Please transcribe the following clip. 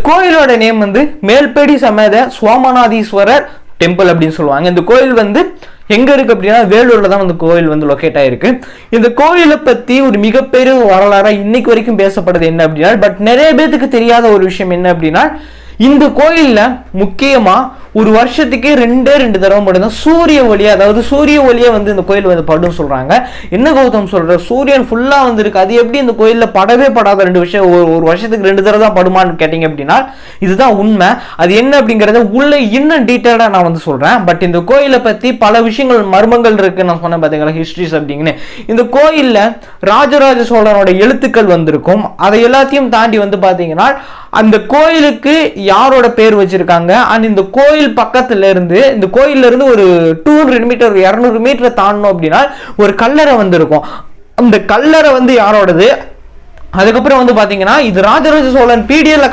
கோயிலோட நேம் வந்து மேல்பேடி சமேத சோமநாதீஸ்வரர் டெம்பிள் அப்படின்னு சொல்லுவாங்க. இந்த கோயில் வந்து எங்க இருக்கு அப்படின்னா வேலூர்ல தான் வந்து கோயில் வந்து லொக்கேட் ஆயிருக்கு. இந்த கோயிலை பத்தி ஒரு மிகப்பெரிய வரலாறா இன்னைக்கு வரைக்கும் பேசப்படுது என்ன அப்படின்னா, பட் நிறைய பேருக்கு தெரியாத ஒரு விஷயம் என்ன அப்படின்னா, இந்த கோயில்ல முக்கியமா ஒரு வருஷத்துக்கே ரெண்டு தடவை மட்டும்தான் சூரிய ஒளியா, அதாவது சூரிய ஒளியா வந்து இந்த கோயில் வந்து படும் சொல்றாங்க. என்ன கௌதம் சொல்ற, சூரியன் ஃபுல்லா வந்து இருக்கு, அது எப்படி இந்த கோயில்ல படவே படாத 2 விஷயம் ஒரு வருஷத்துக்கு 2 தடவை தான் படுமான்னு கேட்டீங்க அப்படின்னா இதுதான் உண்மை. அது என்ன அப்படிங்கறத உள்ள இன்னும் டீட்டெயிலா நான் வந்து சொல்றேன். பட் இந்த கோயிலை பத்தி பல விஷயங்கள் மர்மங்கள் இருக்கு. நான் சொன்ன பாத்தீங்களா ஹிஸ்டரிஸ் அப்படிங்கன்னு. இந்த கோயில்ல ராஜராஜ சோழனோட எழுத்துக்கள் வந்திருக்கும். அதை எல்லாத்தையும் தாண்டி வந்து பாத்தீங்கன்னா அந்த கோயிலுக்கு யாரோட பேர் வச்சிருக்காங்க, அண்ட் இந்த கோயில் பக்கத்துல இருந்து, இந்த கோயில்ல இருந்து ஒரு 200 மீட்டர் 200 மீட்டர் தாண்டணும் அப்படின்னா ஒரு கல்லறை வந்து இருக்கும். அந்த கல்லறை வந்து யாரோடது, அதுக்கப்புறம் வந்து பாத்தீங்கன்னா இது ராஜராஜ சோழன் பீடியல்